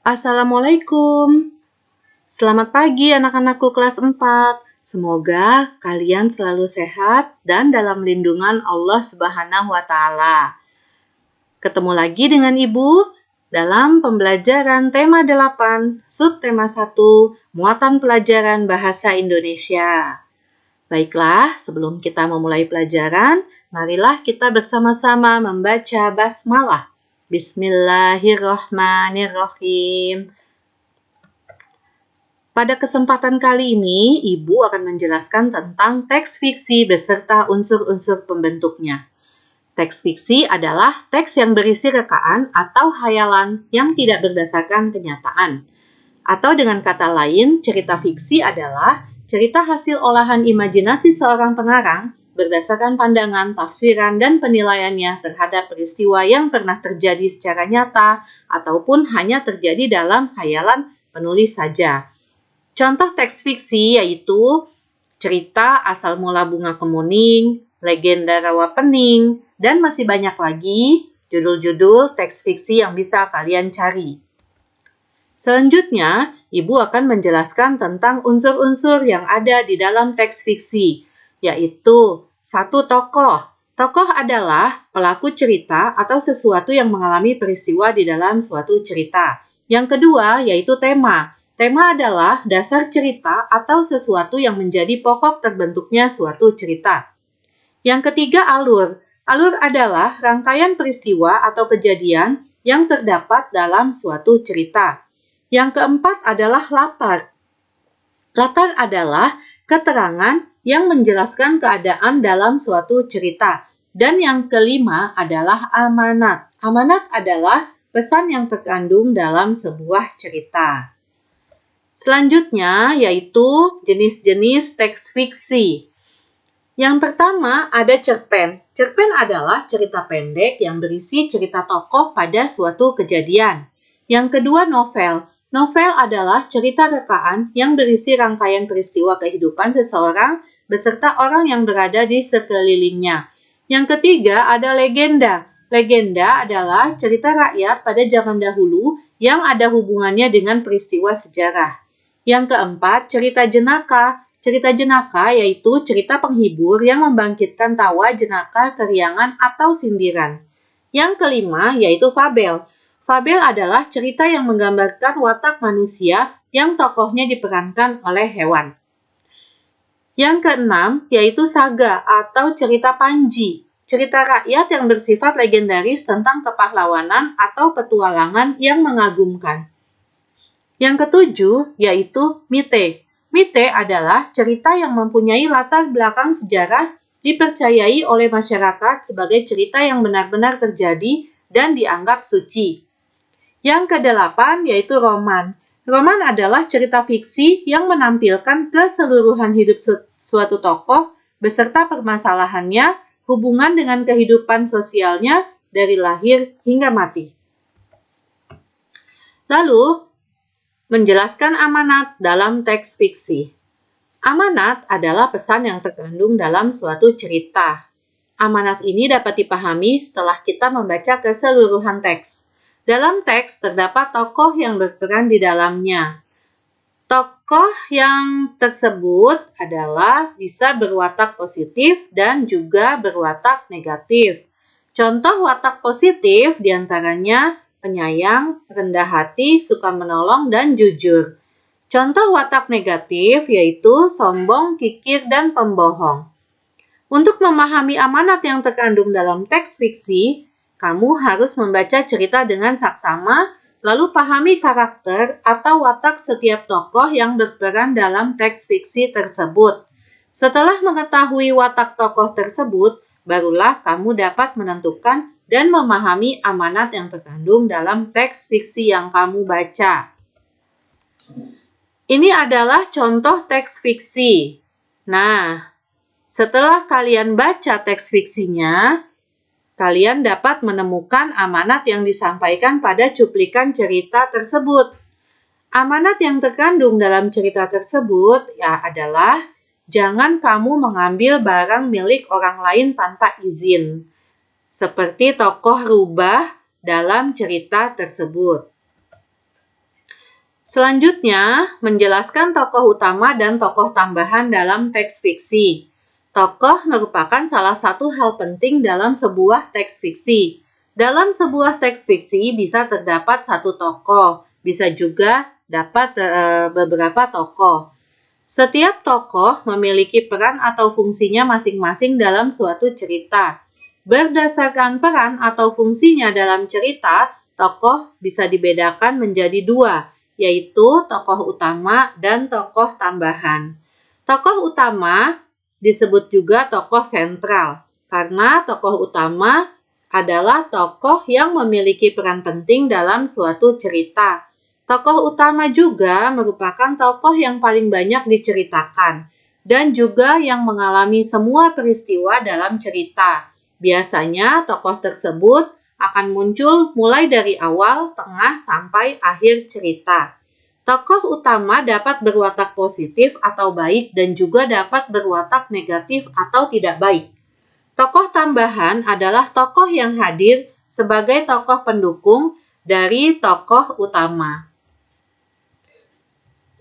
Assalamualaikum. Selamat pagi anak-anakku kelas 4. Semoga kalian selalu sehat dan dalam lindungan Allah Subhanahu wa taala. Ketemu lagi dengan Ibu dalam pembelajaran tema 8, subtema 1, muatan pelajaran bahasa Indonesia. Baiklah, sebelum kita memulai pelajaran, marilah kita bersama-sama membaca basmalah. Bismillahirrahmanirrahim. Pada kesempatan kali ini, Ibu akan menjelaskan tentang teks fiksi beserta unsur-unsur pembentuknya. Teks fiksi adalah teks yang berisi rekaan atau hayalan yang tidak berdasarkan kenyataan. Atau dengan kata lain, cerita fiksi adalah cerita hasil olahan imajinasi seorang pengarang berdasarkan pandangan, tafsiran, dan penilaiannya terhadap peristiwa yang pernah terjadi secara nyata ataupun hanya terjadi dalam hayalan penulis saja. Contoh teks fiksi yaitu cerita Asal Mula Bunga Kemuning, Legenda Rawa Pening, dan masih banyak lagi judul-judul teks fiksi yang bisa kalian cari. Selanjutnya, Ibu akan menjelaskan tentang unsur-unsur yang ada di dalam teks fiksi, yaitu 1. Tokoh. Tokoh adalah pelaku cerita atau sesuatu yang mengalami peristiwa di dalam suatu cerita. Yang kedua, yaitu tema. Tema adalah dasar cerita atau sesuatu yang menjadi pokok terbentuknya suatu cerita. Yang ketiga, alur. Alur adalah rangkaian peristiwa atau kejadian yang terdapat dalam suatu cerita. Yang keempat adalah latar. Latar adalah keterangan yang menjelaskan keadaan dalam suatu cerita. Dan yang kelima adalah amanat. Amanat adalah pesan yang terkandung dalam sebuah cerita. Selanjutnya yaitu jenis-jenis teks fiksi. Yang pertama ada cerpen. Cerpen adalah cerita pendek yang berisi cerita tokoh pada suatu kejadian. Yang kedua novel. Novel adalah cerita rekaan yang berisi rangkaian peristiwa kehidupan seseorang beserta orang yang berada di sekelilingnya. Yang ketiga ada legenda. Legenda adalah cerita rakyat pada zaman dahulu yang ada hubungannya dengan peristiwa sejarah. Yang keempat, cerita jenaka. Cerita jenaka yaitu cerita penghibur yang membangkitkan tawa, jenaka, keriangan, atau sindiran. Yang kelima yaitu fabel. Fabel adalah cerita yang menggambarkan watak manusia yang tokohnya diperankan oleh hewan. Yang keenam yaitu saga atau cerita panji. Cerita rakyat yang bersifat legendaris tentang kepahlawanan atau petualangan yang mengagumkan. Yang ketujuh yaitu mite. Mite adalah cerita yang mempunyai latar belakang sejarah dipercayai oleh masyarakat sebagai cerita yang benar-benar terjadi dan dianggap suci. Yang kedelapan yaitu roman. Roman adalah cerita fiksi yang menampilkan keseluruhan hidup suatu tokoh beserta permasalahannya, hubungan dengan kehidupan sosialnya dari lahir hingga mati. Lalu, menjelaskan amanat dalam teks fiksi. Amanat adalah pesan yang terkandung dalam suatu cerita. Amanat ini dapat dipahami setelah kita membaca keseluruhan teks. Dalam teks terdapat tokoh yang berperan di dalamnya. Tokoh yang tersebut adalah bisa berwatak positif dan juga berwatak negatif. Contoh watak positif diantaranya penyayang, rendah hati, suka menolong, dan jujur. Contoh watak negatif yaitu sombong, kikir, dan pembohong. Untuk memahami amanat yang terkandung dalam teks fiksi, kamu harus membaca cerita dengan saksama, lalu pahami karakter atau watak setiap tokoh yang berperan dalam teks fiksi tersebut. Setelah mengetahui watak tokoh tersebut, barulah kamu dapat menentukan dan memahami amanat yang terkandung dalam teks fiksi yang kamu baca. Ini adalah contoh teks fiksi. Nah, setelah kalian baca teks fiksinya, kalian dapat menemukan amanat yang disampaikan pada cuplikan cerita tersebut. Amanat yang terkandung dalam cerita tersebut adalah jangan kamu mengambil barang milik orang lain tanpa izin, seperti tokoh rubah dalam cerita tersebut. Selanjutnya, menjelaskan tokoh utama dan tokoh tambahan dalam teks fiksi. Tokoh merupakan salah satu hal penting dalam sebuah teks fiksi. Dalam sebuah teks fiksi bisa terdapat satu tokoh, bisa juga dapat beberapa tokoh. Setiap tokoh memiliki peran atau fungsinya masing-masing dalam suatu cerita. Berdasarkan peran atau fungsinya dalam cerita, tokoh bisa dibedakan menjadi dua, yaitu tokoh utama dan tokoh tambahan. Tokoh utama disebut juga tokoh sentral, karena tokoh utama adalah tokoh yang memiliki peran penting dalam suatu cerita. Tokoh utama juga merupakan tokoh yang paling banyak diceritakan, dan juga yang mengalami semua peristiwa dalam cerita. Biasanya tokoh tersebut akan muncul mulai dari awal, tengah, sampai akhir cerita. Tokoh utama dapat berwatak positif atau baik dan juga dapat berwatak negatif atau tidak baik. Tokoh tambahan adalah tokoh yang hadir sebagai tokoh pendukung dari tokoh utama.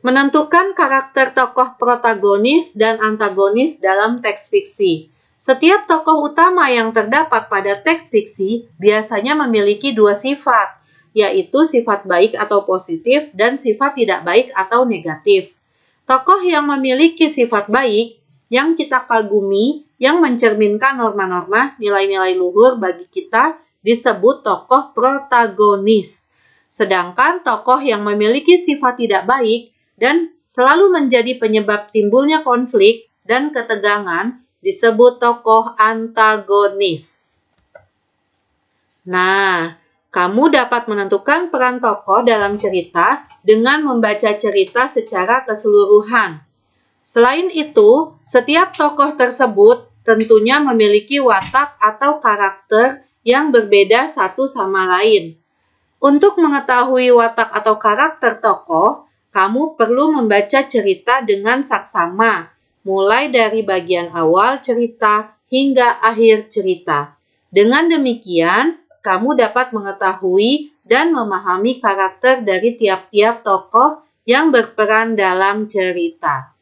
Menentukan karakter tokoh protagonis dan antagonis dalam teks fiksi. Setiap tokoh utama yang terdapat pada teks fiksi biasanya memiliki dua sifat, yaitu sifat baik atau positif dan sifat tidak baik atau negatif. Tokoh yang memiliki sifat baik, yang kita kagumi, yang mencerminkan norma-norma, nilai-nilai luhur bagi kita, disebut tokoh protagonis. Sedangkan tokoh yang memiliki sifat tidak baik dan selalu menjadi penyebab timbulnya konflik dan ketegangan disebut tokoh antagonis. Nah, kamu dapat menentukan peran tokoh dalam cerita dengan membaca cerita secara keseluruhan. Selain itu, setiap tokoh tersebut tentunya memiliki watak atau karakter yang berbeda satu sama lain. Untuk mengetahui watak atau karakter tokoh, kamu perlu membaca cerita dengan saksama, mulai dari bagian awal cerita hingga akhir cerita. Dengan demikian, kamu dapat mengetahui dan memahami karakter dari tiap-tiap tokoh yang berperan dalam cerita.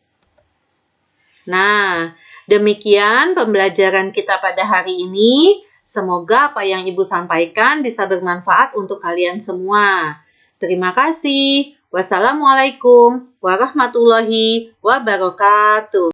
Nah, demikian pembelajaran kita pada hari ini. Semoga apa yang Ibu sampaikan bisa bermanfaat untuk kalian semua. Terima kasih. Wassalamualaikum warahmatullahi wabarakatuh.